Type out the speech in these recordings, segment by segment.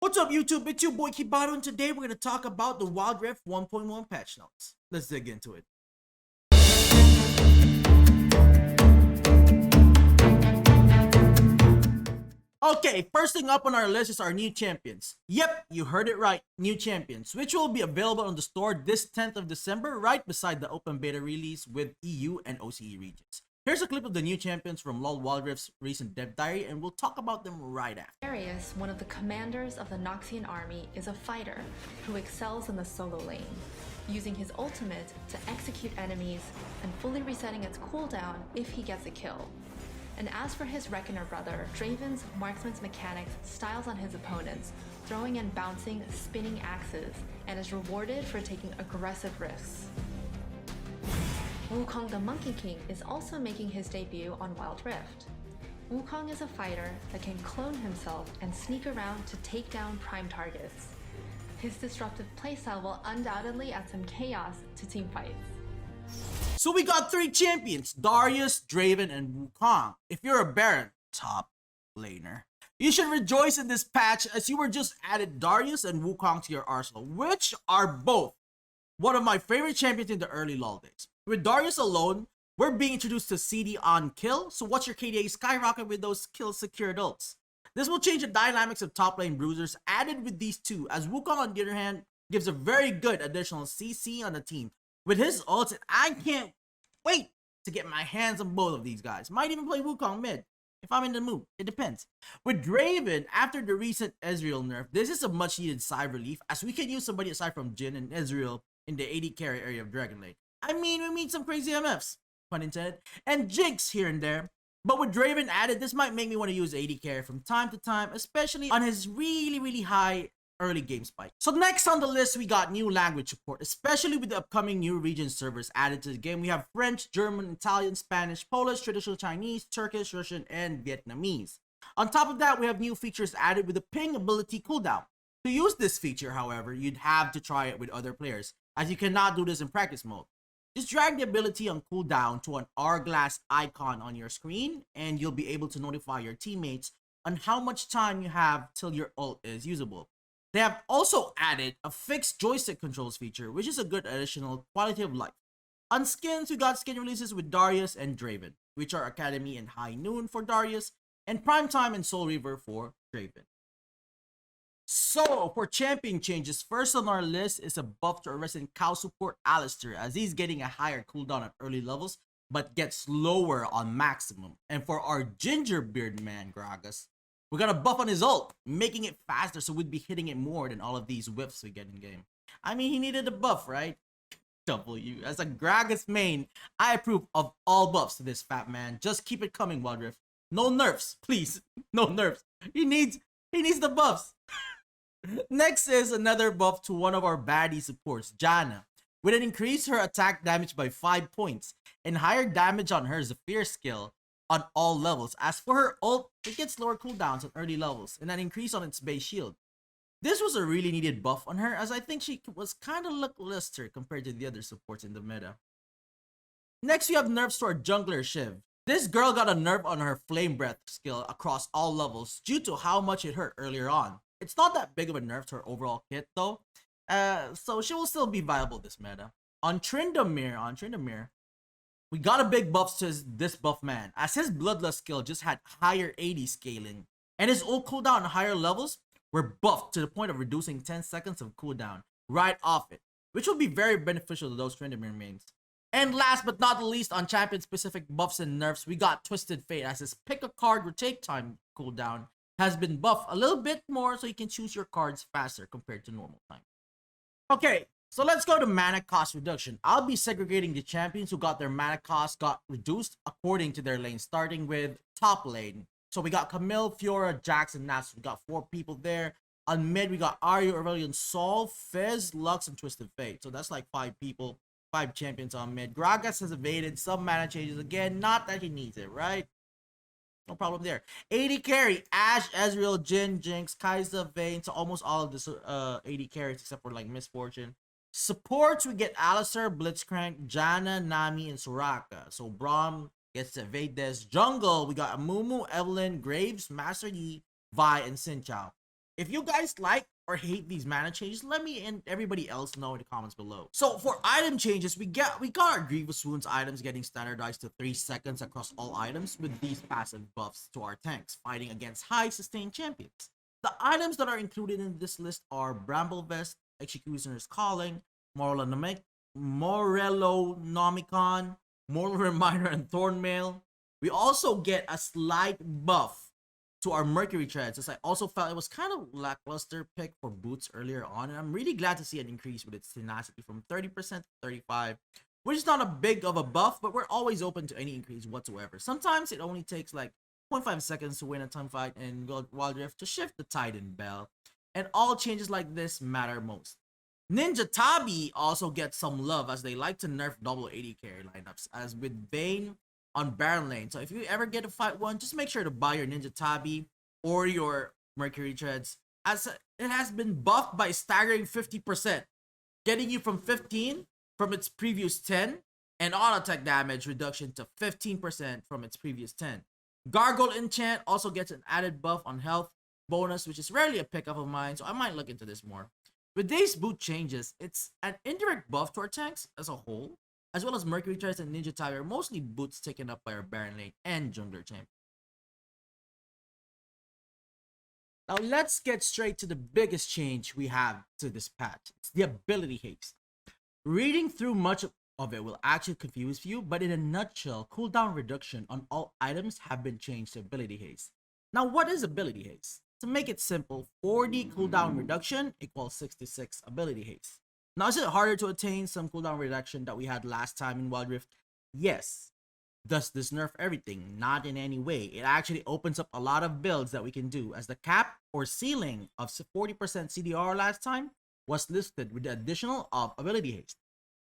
What's up, YouTube? It's your boy Kibato, and today we're going to talk about the Wildrift 1.1 patch notes. Let's dig into it. Okay, first thing up on our list is our new champions. Yep, you heard it right, new champions, which will be available on the store this 10th of December, right beside the open beta release with EU and OCE regions. Here's a clip of the new champions from LoL Wildrift's recent dev diary, and we'll talk about them right after. Darius, one of the commanders of the Noxian army, is a fighter who excels in the solo lane, using his ultimate to execute enemies and fully resetting its cooldown if he gets a kill. And as for his Reckoner brother, Draven's marksman's mechanics styles on his opponents, throwing and bouncing spinning axes, and is rewarded for taking aggressive risks. Wukong the Monkey King is also making his debut on Wildrift. Wukong is a fighter that can clone himself and sneak around to take down prime targets. His disruptive playstyle will undoubtedly add some chaos to teamfights. So we got 3 champions, Darius, Draven, and Wukong. If you're a Baron, top laner, you should rejoice in this patch as you were just added Darius and Wukong to your arsenal, which are both one of my favorite champions in the early LoL days. With Darius alone, we're being introduced to CD on kill, so watch your KDA skyrocket with those kill secured ults. This will change the dynamics of top lane bruisers added with these two, as Wukong on the other hand gives a very good additional CC on the team. With his ults, I can't wait to get my hands on both of these guys. Might even play Wukong mid if I'm in the mood. It depends. With Draven, after the recent Ezreal nerf, this is a much needed side relief, as we can use somebody aside from Jhin and Ezreal in the AD carry area of Dragon Lane. I mean, we need some crazy MFs, pun intended, and Jinx here and there. But with Draven added, this might make me want to use AD carry from time to time, especially on his really high early game spike. So next on the list, we got new language support, especially with the upcoming new region servers added to the game. We have French, German, Italian, Spanish, Polish, traditional Chinese, Turkish, Russian, and Vietnamese. On top of that, we have new features added with the ping ability cooldown. To use this feature, however, you'd have to try it with other players, as you cannot do this in practice mode. Just drag the ability on cooldown to an hourglass icon on your screen, and you'll be able to notify your teammates on how much time you have till your ult is usable. They have also added a fixed joystick controls feature, which is a good additional quality of life. On skins, we got skin releases with Darius and Draven, which are Academy and High Noon for Darius, and Primetime and Soul Reaver for Draven. So, for champion changes, first on our list is a buff to our resident cow support Alistair, as he's getting a higher cooldown at early levels, but gets lower on maximum. And for our Gingerbeard man, Gragas, we got a buff on his ult, making it faster, so we'd be hitting it more than all of these whiffs we get in game. I mean, he needed a buff, right? W. As a Gragas main, I approve of all buffs to this fat man. Just keep it coming, Wildrift. No nerfs, please. No nerfs. He needs the buffs. Next is another buff to one of our baddie supports, Janna, with an increase her attack damage by 5 points and higher damage on her Zephyr skill on all levels. As for her ult, it gets lower cooldowns on early levels and an increase on its base shield. This was a really needed buff on her, as I think she was kind of lackluster compared to the other supports in the meta. Next, we have nerfs to our jungler Shiv. This girl got a nerf on her Flame Breath skill across all levels due to how much it hurt earlier on. It's not that big of a nerf to her overall kit though, so she will still be viable this meta. On Tryndamere, we got a big buff to this buff man, as his Bloodlust skill just had higher AD scaling, and his ult cooldown on higher levels were buffed to the point of reducing 10 seconds of cooldown right off it, which will be very beneficial to those Tryndamere mains. And last but not the least, on champion specific buffs and nerfs, we got Twisted Fate, as his pick a card retake time cooldown has been buffed a little bit more, so you can choose your cards faster compared to normal time. Okay, so let's go to mana cost reduction. I'll be segregating the champions who got their mana cost got reduced according to their lane, starting with top lane. So we got Camille, Fiora, Jax, and Nasus. We got 4 people there. On mid, we got Arya, Aurelion, Sol, Fizz, Lux, and Twisted Fate. So that's like 5 people, 5 champions on mid. Gragas has evaded some mana changes again. Not that he needs it, right? No problem there. AD carry, Ashe, Ezreal, Jhin, Jinx, Kai'Sa, Vayne, so almost all of the AD carries except for like Misfortune. Supports, we get Alistair, Blitzcrank, Janna, Nami, and Soraka. So Braum gets to evade this. Jungle, we got Amumu, Evelynn, Graves, Master Yi, Vi, and Xin Chao. If you guys like or hate these mana changes, let me and everybody else know in the comments below. So for item changes, we got our Grievous Wounds items getting standardized to 3 seconds across all items with these passive buffs to our tanks fighting against high sustained champions. The items that are included in this list are Bramble Vest, Executioner's Calling, Morelonomicon, Moral Reminder, and Thornmail. We also get a slight buff to our Mercury Treads, as I also felt it was kind of lackluster pick for boots earlier on, and I'm really glad to see an increase with its tenacity from 30% to 35%, which is not a big of a buff, but we're always open to any increase whatsoever. Sometimes it only takes like 0.5 seconds to win a team fight in Wildrift to shift the Titan Bell, and all changes like this matter most. Ninja Tabi also gets some love as they like to nerf double AD carry lineups, as with Vayne on Baron lane. So if you ever get to fight one, just make sure to buy your Ninja Tabi or your Mercury Treads, as it has been buffed by a staggering 50%, getting you from 15 from its previous 10, and auto attack damage reduction to 15% from its previous 10. Gargoyle Enchant also gets an added buff on health bonus, which is rarely a pickup of mine, so I might look into this more. With these boot changes, it's an indirect buff to our tanks as a whole, as well as Mercury Treads and Ninja Tiger, mostly boots taken up by our Baron lane and jungler champion. Now let's get straight to the biggest change we have to this patch. It's the ability haste. Reading through much of it will actually confuse you, but in a nutshell, cooldown reduction on all items have been changed to ability haste. Now what is ability haste? To make it simple, 40 cooldown reduction equals 66 ability haste. Now, is it harder to attain some cooldown reduction that we had last time in Wildrift? Yes. Does this nerf everything? Not in any way. It actually opens up a lot of builds that we can do, as the cap or ceiling of 40% CDR last time was listed with the additional of ability haste.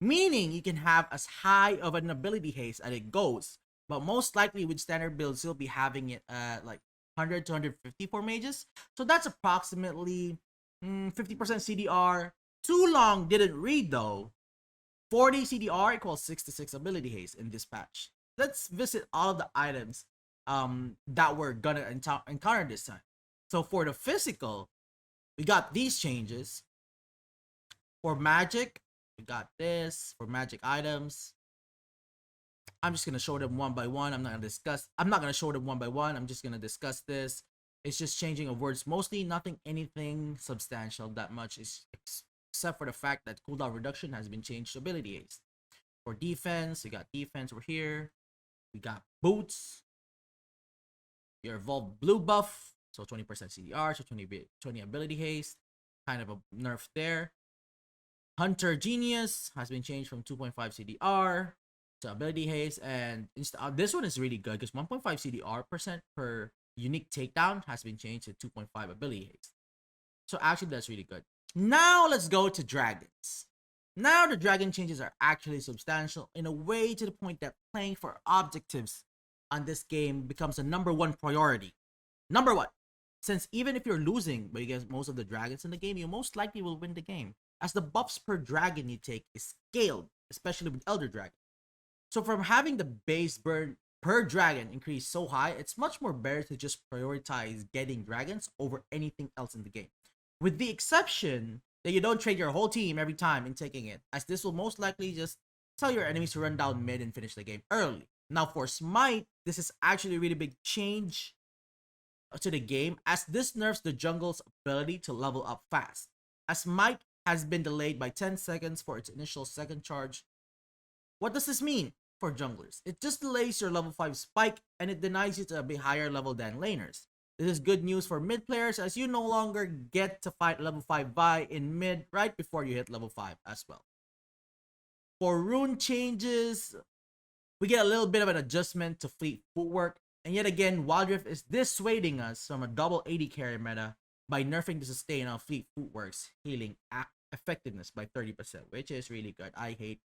Meaning you can have as high of an ability haste as it goes, but most likely with standard builds you'll be having it at like 100 to 150 for mages. So that's approximately 50% CDR. Too long didn't read though. 40 CDR equals 66 ability haste in this patch. Let's visit all of the items that we're gonna encounter this time. So for the physical, we got these changes. For magic, we got this. For magic items, I'm just gonna show them one by one. I'm not gonna show them one by one. I'm just gonna discuss this. It's just changing of words mostly, anything substantial that much, except for the fact that cooldown reduction has been changed to ability haste. For defense, we got defense over here. We got boots. Your evolved blue buff, so 20% CDR, so 20 ability haste. Kind of a nerf there. Hunter Genius has been changed from 2.5 CDR to ability haste, and this one is really good because 1.5 CDR percent per unique takedown has been changed to 2.5 ability haste. So actually that's really good. Now let's go to dragons. Now the dragon changes are actually substantial in a way to the point that playing for objectives on this game becomes a #1 priority. Number one, since even if you're losing but you get most of the dragons in the game, you most likely will win the game, as the buffs per dragon you take is scaled, especially with Elder Dragon. So from having the base burn per dragon increase so high, it's much more better to just prioritize getting dragons over anything else in the game. With the exception that you don't trade your whole team every time in taking it, as this will most likely just tell your enemies to run down mid and finish the game early. Now for Smite, this is actually a really big change to the game, as this nerfs the jungle's ability to level up fast, as Smite has been delayed by 10 seconds for its initial second charge. What does this mean for junglers? It just delays your level 5 spike and it denies you to a higher level than laners. This is good news for mid players, as you no longer get to fight level 5 Vi in mid right before you hit level 5 as well. For rune changes, we get a little bit of an adjustment to fleet footwork, and yet again Wildrift is dissuading us from a double AD carry meta by nerfing the sustain on fleet footwork's healing effectiveness by 30%, which is really good. I hate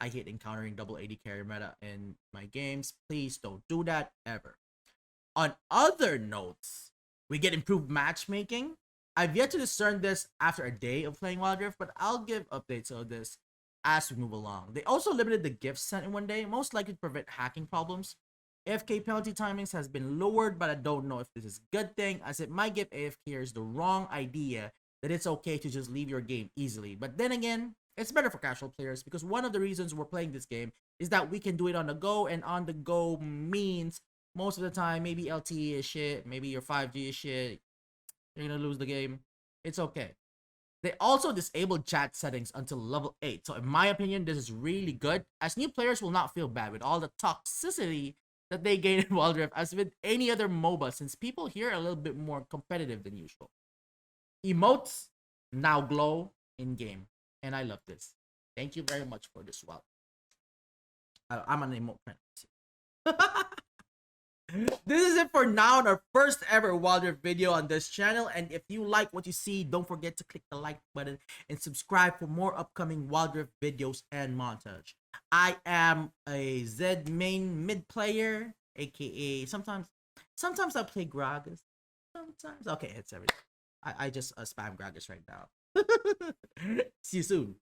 encountering double AD carry meta in my games. Please don't do that ever. On other notes, we get improved matchmaking. I've yet to discern this after a day of playing Wildrift, but I'll give updates of this as we move along. They also limited the gifts sent in one day, most likely to prevent hacking problems. AFK penalty timings has been lowered, but I don't know if this is a good thing, as it might give AFKers the wrong idea that it's okay to just leave your game easily. But then again, it's better for casual players, because one of the reasons we're playing this game is that we can do it on the go, and on the go means most of the time maybe LTE is shit, maybe your 5G is shit, you're gonna lose the game. It's okay. They also disabled chat settings until level 8. So in my opinion, this is really good, as new players will not feel bad with all the toxicity that they gain in Wildrift as with any other MOBA, since people here are a little bit more competitive than usual. Emotes now glow in game, and I love this. Thank you very much for this. Well, I'm an emote fan. This is it for now on our first ever Wildrift video on this channel, and if you like what you see, don't forget to click the like button and subscribe for more upcoming Wildrift videos and montage. I am a Z main mid player, aka sometimes I play Gragas, sometimes okay, it's everything. I just spam Gragas right now. See you soon.